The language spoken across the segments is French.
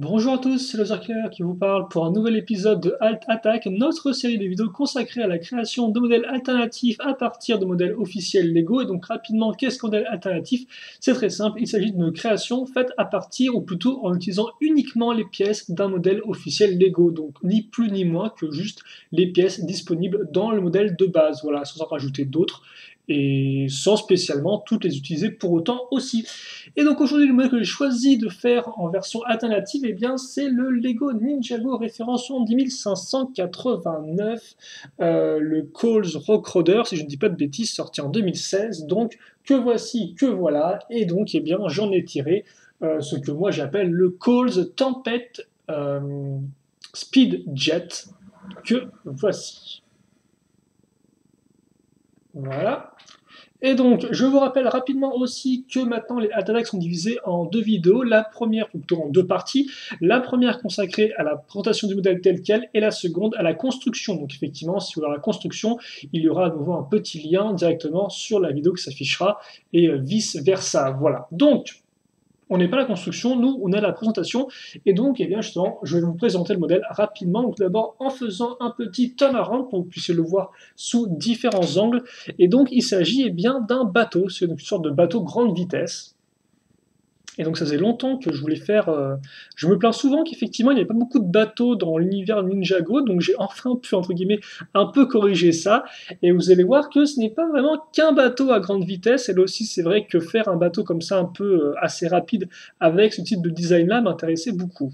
Bonjour à tous, c'est le Zerker qui vous parle pour un nouvel épisode de Alt Attack, notre série de vidéos consacrée à la création de modèles alternatifs à partir de modèles officiels Lego. Et donc rapidement, qu'est-ce qu'un modèle alternatif? C'est très simple, il s'agit d'une création faite à partir, ou plutôt en utilisant uniquement les pièces d'un modèle officiel Lego. Donc ni plus ni moins que juste les pièces disponibles dans le modèle de base, voilà, sans en rajouter d'autres et sans spécialement toutes les utiliser pour autant aussi. Et donc aujourd'hui, le modèle que j'ai choisi de faire en version alternative, eh bien, c'est le Lego Ninjago référence en 10589, le Coles Rockroder, si je ne dis pas de bêtises, sorti en 2016. Donc, que voici, que voilà. Et donc, eh bien, j'en ai tiré ce que moi j'appelle le Coles Tempête Speed Jet, que voici. Voilà. Et donc, je vous rappelle rapidement aussi que maintenant les attacks sont divisées en deux vidéos. La première, ou plutôt en deux parties. La première consacrée à la présentation du modèle tel quel et la seconde à la construction. Donc effectivement, si vous voulez la construction, il y aura à nouveau un petit lien directement sur la vidéo qui s'affichera et vice versa. Voilà. Donc, on n'est pas à la construction, nous, on est à la présentation. Et donc, eh bien, justement, je vais vous présenter le modèle rapidement. Donc, tout d'abord, en faisant un petit turnaround pour que vous puissiez le voir sous différents angles. Et donc, il s'agit eh bien d'un bateau. C'est une sorte de bateau grande vitesse. Et donc ça faisait longtemps que je voulais faire... Je me plains souvent qu'effectivement il n'y avait pas beaucoup de bateaux dans l'univers Ninjago, donc j'ai enfin pu, entre guillemets, un peu corriger ça. Et vous allez voir que ce n'est pas vraiment qu'un bateau à grande vitesse, et là aussi c'est vrai que faire un bateau comme ça un peu assez rapide avec ce type de design-là m'intéressait beaucoup.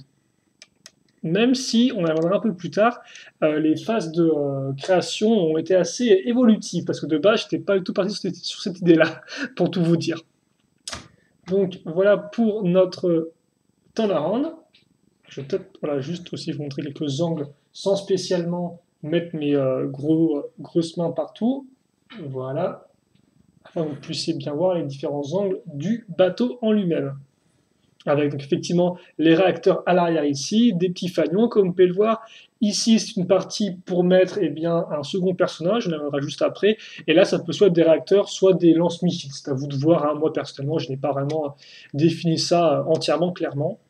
Même si, on y reviendra un peu plus tard, les phases de création ont été assez évolutives, parce que de base, je n'étais pas du tout parti sur cette idée-là, pour tout vous dire. Donc voilà pour notre turnaround. Je vais peut-être voilà, juste aussi vous montrer quelques angles sans spécialement mettre mes grosses mains partout. Voilà, afin que vous puissiez bien voir les différents angles du bateau en lui-même. Avec donc effectivement les réacteurs à l'arrière ici, des petits fanions comme vous pouvez le voir. Ici c'est une partie pour mettre eh bien, un second personnage, on en reviendra juste après. Et là ça peut soit être des réacteurs, soit des lance-missiles. C'est à vous de voir, hein. Moi personnellement je n'ai pas vraiment défini ça entièrement clairement.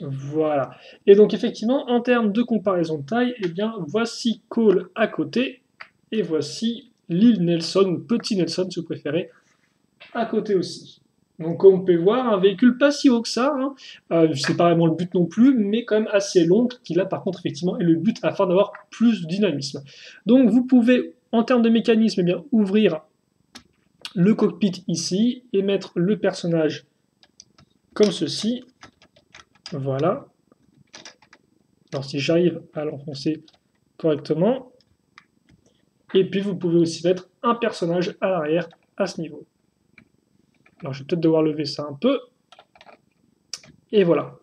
Voilà. Et donc effectivement en termes de comparaison de taille, eh bien voici Cole à côté et voici l'île Nelson, ou Petit Nelson si vous préférez, à côté aussi. Donc comme on peut voir, un véhicule pas si haut que ça, hein. C'est pas vraiment le but non plus, mais quand même assez long, qui là par contre effectivement est le but afin d'avoir plus de dynamisme. Donc vous pouvez, en termes de mécanisme, eh bien, ouvrir le cockpit ici et mettre le personnage comme ceci. Voilà. Alors si j'arrive à l'enfoncer correctement. Et puis vous pouvez aussi mettre un personnage à l'arrière à ce niveau. Alors je vais peut-être devoir lever ça un peu. Et voilà.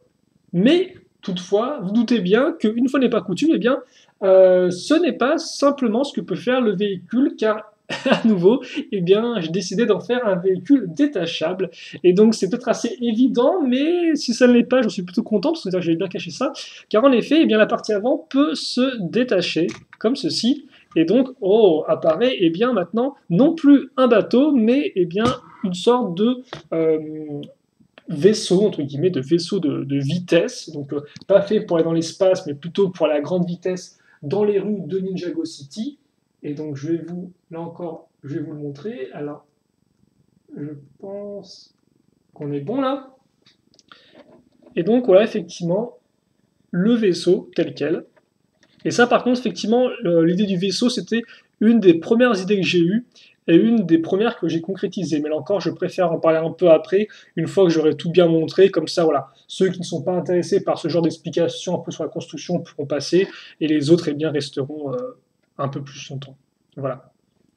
Mais, toutefois, vous doutez bien qu'une fois n'est pas coutume, eh bien, ce n'est pas simplement ce que peut faire le véhicule, car à nouveau, eh bien, j'ai décidé d'en faire un véhicule détachable. Et donc, c'est peut-être assez évident, mais si ça ne l'est pas, j'en suis plutôt content, parce que j'ai bien caché ça. Car en effet, eh bien, la partie avant peut se détacher, comme ceci. Et donc, oh, apparaît, eh bien, maintenant, non plus un bateau, mais, eh bien, une sorte de vaisseau, entre guillemets, de vaisseau de vitesse, donc pas fait pour aller dans l'espace, mais plutôt pour aller à grande vitesse dans les rues de Ninjago City. Et donc je vais vous, là encore, je vais vous le montrer. Alors, je pense qu'on est bon là. Et donc voilà, effectivement, le vaisseau tel quel. Et ça, par contre, effectivement, l'idée du vaisseau, c'était une des premières idées que j'ai eues et une des premières que j'ai concrétisées. Mais là encore, je préfère en parler un peu après, une fois que j'aurai tout bien montré. Comme ça, voilà, ceux qui ne sont pas intéressés par ce genre d'explication un peu sur la construction pourront passer, et les autres, eh bien, resteront un peu plus longtemps. Voilà.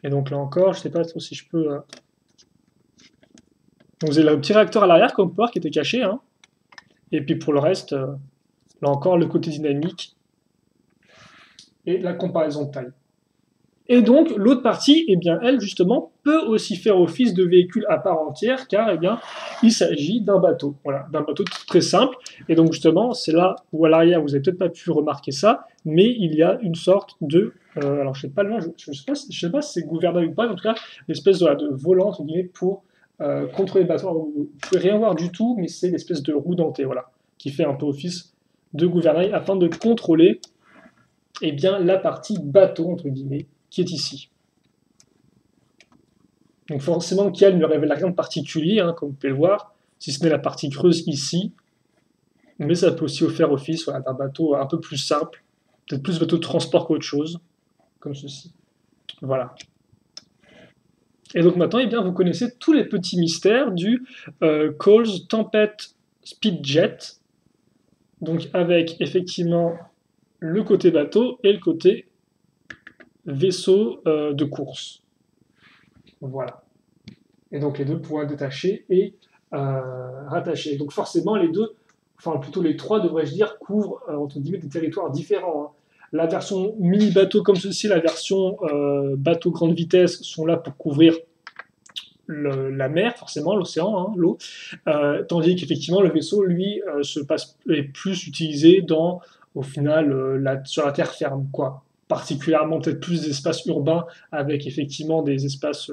Et donc là encore, je ne sais pas trop si je peux... Donc vous avez le petit réacteur à l'arrière, comme on peut voir, qui était caché. Hein. Et puis pour le reste, là encore, le côté dynamique et la comparaison de taille. Et donc, l'autre partie, eh bien, elle, justement, peut aussi faire office de véhicule à part entière, car, eh bien, il s'agit d'un bateau. Voilà, d'un bateau très simple. Et donc, justement, c'est là où, à l'arrière, vous n'avez peut-être pas pu remarquer ça, mais il y a une sorte de... alors, je ne sais pas le nom, je sais pas si c'est gouvernail ou pas, mais en tout cas, une espèce de volant, entre guillemets, pour contrôler le bateau. Alors, vous ne pouvez rien voir du tout, mais c'est l'espèce de roue dentée, voilà. qui fait un peu office de gouvernail afin de contrôler eh bien, la partie bateau, entre guillemets, qui est ici. Donc forcément, le kiel ne révèle rien de particulier, hein, comme vous pouvez le voir, si ce n'est la partie creuse ici, mais ça peut aussi faire office voilà, d'un bateau un peu plus simple, peut-être plus bateau de transport qu'autre chose, comme ceci. Voilà. Et donc maintenant, eh bien, vous connaissez tous les petits mystères du Coles Tempest Speedjet, donc avec effectivement le côté bateau et le côté vaisseau de course. Voilà. Et donc les deux pourront être détachés et rattachés. Donc forcément, les deux, enfin plutôt les trois, devrais-je dire, couvrent entre guillemets des territoires différents. Hein. La version mini-bateau comme ceci, la version bateau grande vitesse sont là pour couvrir la mer, forcément, l'océan, hein, l'eau, tandis qu'effectivement le vaisseau, lui, est plus utilisé dans, au final, sur la terre ferme, quoi. Particulièrement peut-être plus d'espaces urbains avec effectivement des espaces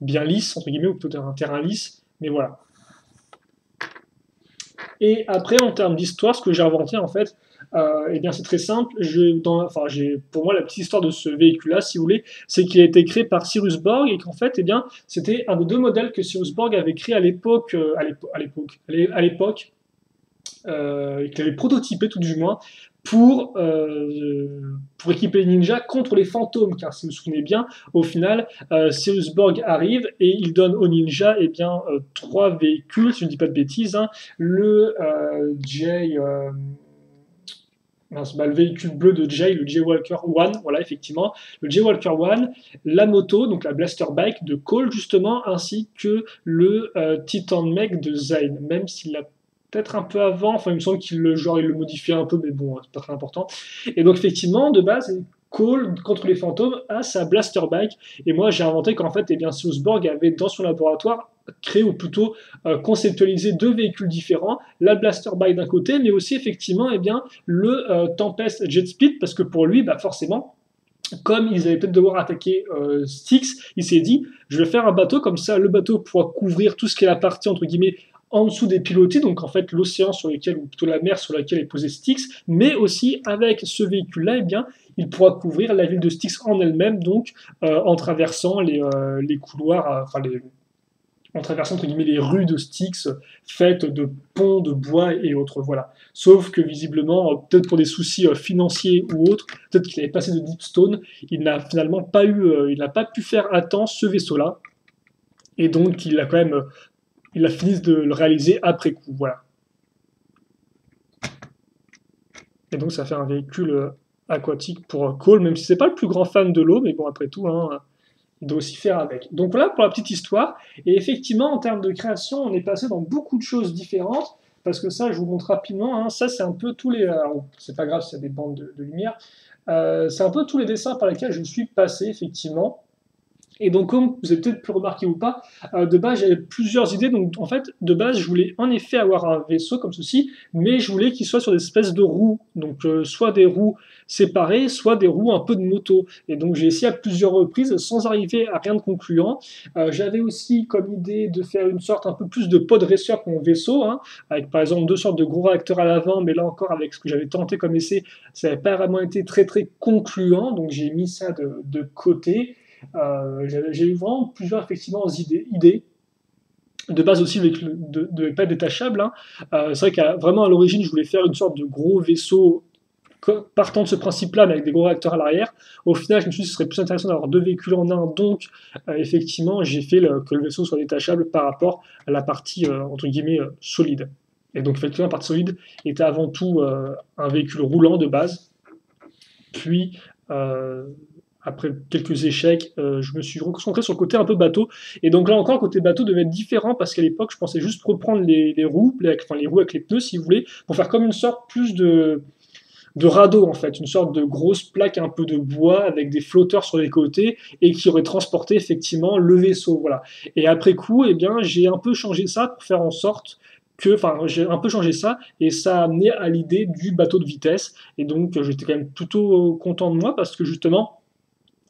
bien lisses, entre guillemets, ou plutôt un terrain lisse, mais voilà. Et après, en termes d'histoire, ce que j'ai inventé, en fait, eh bien, c'est très simple. Pour moi, la petite histoire de ce véhicule-là, si vous voulez, c'est qu'il a été créé par Cyrus Borg et qu'en fait, eh bien, c'était un des deux modèles que Cyrus Borg avait créé à l'époque, qu'il avait prototypé tout du moins, pour équiper les ninjas contre les fantômes, car si vous vous souvenez bien, au final, Cyrus Borg arrive et il donne aux ninjas eh bien, trois véhicules, si je ne dis pas de bêtises, hein, le véhicule bleu de Jay, le Jay Walker One, voilà, effectivement, le Jay Walker One, la moto, donc la Blaster Bike de Cole, justement, ainsi que le Titan Mech de Zane, même s'il l'a peut-être un peu avant, enfin il me semble qu'il le modifiait un peu, mais bon, c'est pas très important. Et donc effectivement, de base, Cole, contre les fantômes, a sa Blaster Bike, et moi j'ai inventé qu'en fait, eh bien, Cyrus Borg avait dans son laboratoire créé, ou plutôt conceptualisé deux véhicules différents, la Blaster Bike d'un côté, mais aussi effectivement eh bien, le Tempest Jet Speed, parce que pour lui, bah, forcément, comme ils allaient peut-être devoir attaquer Styx, il s'est dit, je vais faire un bateau, comme ça le bateau pourra couvrir tout ce qui est la partie, entre guillemets, en dessous des pilotis, donc en fait l'océan sur lequel, ou plutôt la mer sur laquelle est posé Styx, mais aussi avec ce véhicule-là, eh bien, il pourra couvrir la ville de Styx en elle-même, donc en traversant les couloirs, en traversant entre guillemets les rues de Styx faites de ponts, de bois et autres, voilà. Sauf que visiblement, peut-être pour des soucis financiers ou autres, peut-être qu'il avait passé de Deepstone, il n'a finalement pas pu faire à temps ce vaisseau-là, et donc il a fini de le réaliser après coup, voilà. Et donc ça fait un véhicule aquatique pour Cole, même si c'est pas le plus grand fan de l'eau, mais bon après tout, hein, il doit aussi faire avec. Donc voilà pour la petite histoire. Et effectivement, en termes de création, on est passé dans beaucoup de choses différentes, parce que ça, je vous montre rapidement, hein, ça c'est un peu tous les... c'est pas grave s'il y a des bandes de lumière, c'est un peu tous les dessins par lesquels je suis passé, effectivement. Et donc, comme vous avez peut-être pu remarquer ou pas, de base, j'avais plusieurs idées. Donc, en fait, de base, je voulais en effet avoir un vaisseau comme ceci, mais je voulais qu'il soit sur des espèces de roues. Donc, soit des roues séparées, soit des roues un peu de moto. Et donc, j'ai essayé à plusieurs reprises sans arriver à rien de concluant. J'avais aussi comme idée de faire une sorte un peu plus de pod racer que mon vaisseau, hein, avec par exemple deux sortes de gros réacteurs à l'avant, mais là encore, avec ce que j'avais tenté comme essai, ça n'avait pas vraiment été très très concluant. Donc, j'ai mis ça de côté. J'ai eu vraiment plusieurs effectivement idées. De base aussi avec de pas détachable. Hein. C'est vrai qu'à vraiment à l'origine, je voulais faire une sorte de gros vaisseau partant de ce principe-là, mais avec des gros réacteurs à l'arrière. Au final, je me suis dit que ce serait plus intéressant d'avoir deux véhicules en un. Donc, effectivement, j'ai fait que le vaisseau soit détachable par rapport à la partie entre guillemets solide. Et donc, effectivement, la partie solide était avant tout un véhicule roulant de base. Puis après quelques échecs, je me suis concentré sur le côté un peu bateau. Et donc là encore, le côté bateau devait être différent parce qu'à l'époque, je pensais juste reprendre les roues, les roues avec les pneus, si vous voulez, pour faire comme une sorte plus de radeau, en fait, une sorte de grosse plaque un peu de bois avec des flotteurs sur les côtés et qui aurait transporté effectivement le vaisseau. Voilà. Et après coup, eh bien, j'ai un peu changé ça pour faire en sorte j'ai un peu changé ça et ça a amené à l'idée du bateau de vitesse. Et donc, j'étais quand même plutôt content de moi parce que justement,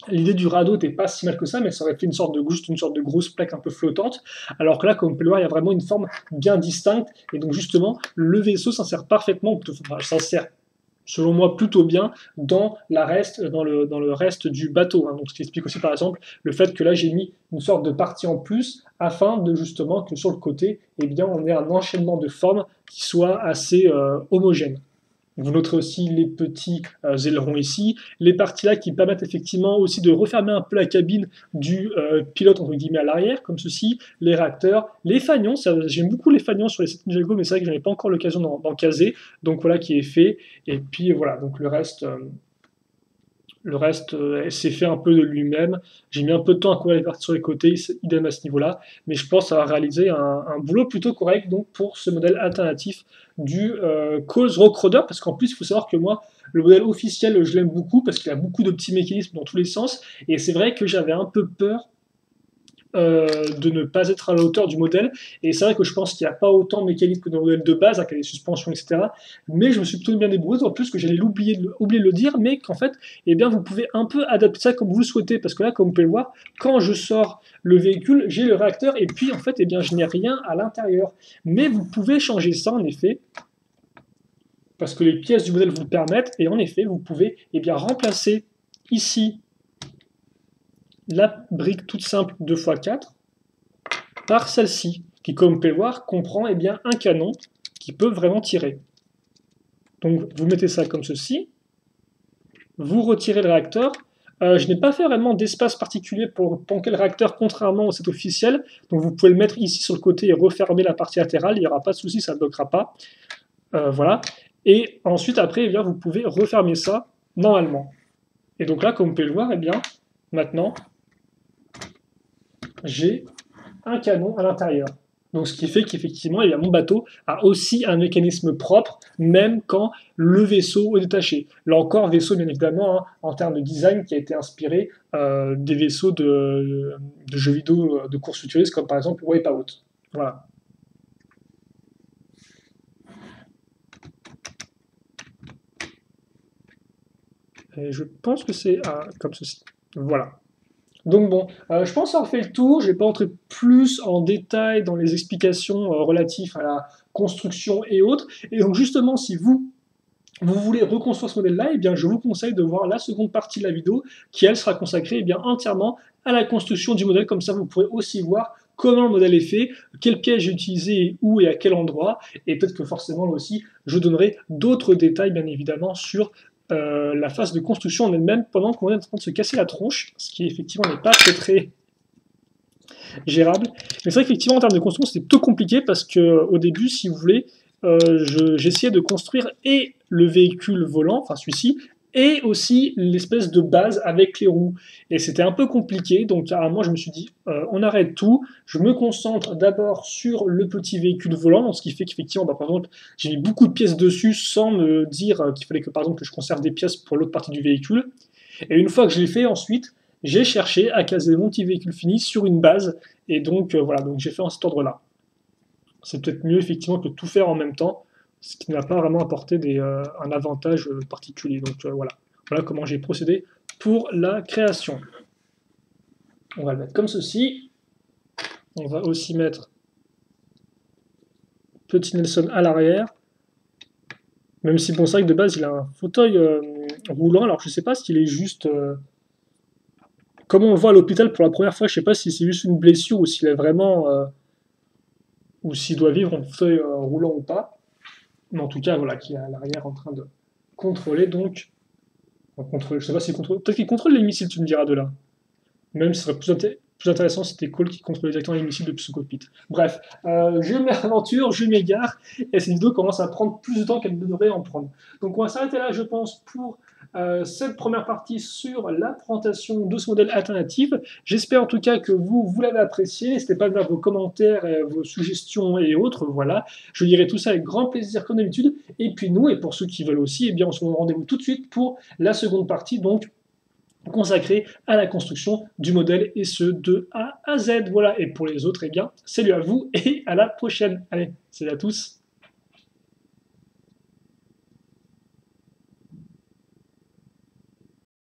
L'idée du radeau n'était pas si mal que ça, mais ça aurait fait juste une sorte de grosse plaque un peu flottante, alors que là, comme on peut le voir, il y a vraiment une forme bien distincte, et donc justement, le vaisseau s'insère parfaitement, enfin, s'insère selon moi plutôt bien dans le reste du bateau, hein. Donc ce qui explique aussi par exemple le fait que là j'ai mis une sorte de partie en plus afin de justement que sur le côté, eh bien, on ait un enchaînement de formes qui soit assez homogène. Vous noterez aussi les petits ailerons ici, les parties là qui permettent effectivement aussi de refermer un peu la cabine du pilote entre guillemets à l'arrière, comme ceci, les réacteurs, les fanions, j'aime beaucoup les fanions sur les 7 Ninjago, mais c'est vrai que je n'avais pas encore l'occasion d'en caser, donc voilà qui est fait, et puis voilà, donc le reste s'est fait un peu de lui-même. J'ai mis un peu de temps à courir les parties sur les côtés, idem à ce niveau-là, mais je pense avoir réalisé un boulot plutôt correct donc, pour ce modèle alternatif du Cause Rockroder, parce qu'en plus, il faut savoir que moi, le modèle officiel, je l'aime beaucoup parce qu'il a beaucoup de petits mécanismes dans tous les sens, et c'est vrai que j'avais un peu peur de ne pas être à la hauteur du modèle. Et c'est vrai que je pense qu'il n'y a pas autant de mécaniques que dans le modèle de base, avec les suspensions, etc. Mais je me suis plutôt bien débrouillé, en plus que j'allais oublier de le dire, mais qu'en fait, eh bien, vous pouvez un peu adapter ça comme vous le souhaitez. Parce que là, comme vous pouvez le voir, quand je sors le véhicule, j'ai le réacteur, et puis en fait, eh bien, je n'ai rien à l'intérieur. Mais vous pouvez changer ça, en effet, parce que les pièces du modèle vous le permettent, et en effet, vous pouvez eh bien, remplacer ici la brique toute simple 2x4 par celle-ci, qui, comme vous pouvez le voir, comprend eh bien, un canon qui peut vraiment tirer. Donc vous mettez ça comme ceci, vous retirez le réacteur. Je n'ai pas fait vraiment d'espace particulier pour planquer le réacteur, contrairement au set officiel, donc vous pouvez le mettre ici sur le côté et refermer la partie latérale, il n'y aura pas de souci, ça ne bloquera pas. Voilà. Et ensuite, après, eh bien, vous pouvez refermer ça normalement. Et donc là, comme vous pouvez le voir, eh bien, maintenant, j'ai un canon à l'intérieur. Donc, ce qui fait qu'effectivement, eh bien, mon bateau a aussi un mécanisme propre, même quand le vaisseau est détaché. Là encore, vaisseau, bien évidemment, hein, en termes de design, qui a été inspiré des vaisseaux de jeux vidéo de course futuriste, comme par exemple Wipeout. Voilà. Et je pense que c'est comme ceci. Voilà. Donc bon, je pense avoir fait le tour, je ne vais pas entrer plus en détail dans les explications relatives à la construction et autres. Et donc justement, si vous voulez reconstruire ce modèle-là, eh bien je vous conseille de voir la seconde partie de la vidéo qui, elle, sera consacrée eh bien, entièrement à la construction du modèle. Comme ça, vous pourrez aussi voir comment le modèle est fait, quelles pièces j'ai utilisées, où et à quel endroit. Et peut-être que forcément, là aussi, je donnerai d'autres détails, bien évidemment, sur la phase de construction en elle-même pendant qu'on est en train de se casser la tronche, ce qui effectivement n'est pas très gérable. Mais c'est vrai qu'effectivement en termes de construction c'était plutôt compliqué parce que au début, si vous voulez, j'essayais de construire et le véhicule volant, enfin celui-ci, et aussi l'espèce de base avec les roues. Et c'était un peu compliqué, donc à un moment je me suis dit, on arrête tout, je me concentre d'abord sur le petit véhicule volant, ce qui fait qu'effectivement, par exemple, j'ai mis beaucoup de pièces dessus sans me dire qu'il fallait que, par exemple, que je conserve des pièces pour l'autre partie du véhicule. Et une fois que je l'ai fait, ensuite, j'ai cherché à caser mon petit véhicule fini sur une base, et donc voilà, donc j'ai fait en cet ordre-là. C'est peut-être mieux effectivement que de tout faire en même temps, ce qui n'a pas vraiment apporté un avantage particulier. Donc voilà. Voilà comment j'ai procédé pour la création. On va le mettre comme ceci. On va aussi mettre petit Nelson à l'arrière. Même si bon, c'est vrai que de base il a un fauteuil roulant, alors je ne sais pas s'il est juste... comme on le voit à l'hôpital pour la première fois, je ne sais pas si c'est juste une blessure ou s'il est vraiment... ou s'il doit vivre en fauteuil roulant ou pas. Mais en tout cas, voilà, qui est à l'arrière en train de contrôler, donc... Contrôler, je sais pas s'il contrôle... Peut-être qu'il contrôle les missiles, tu me diras de là. Même ce serait plus intéressant si c'était Cole qui contrôlait directement les missiles depuis son cockpit. Bref, je m'aventure, je m'égare, et cette vidéo commence à prendre plus de temps qu'elle ne devrait en prendre. Donc on va s'arrêter là, je pense, pour cette première partie sur la présentation de ce modèle alternatif. J'espère en tout cas que vous l'avez apprécié. N'hésitez pas à mettre vos commentaires, vos suggestions et autres. Voilà, je lirai tout ça avec grand plaisir comme d'habitude. Et puis nous, et pour ceux qui veulent aussi, eh bien on se donne rendez-vous tout de suite pour la seconde partie, donc consacré à la construction du modèle, et ce de A à Z. Voilà, et pour les autres, eh bien, salut à vous et à la prochaine. Allez, salut à tous.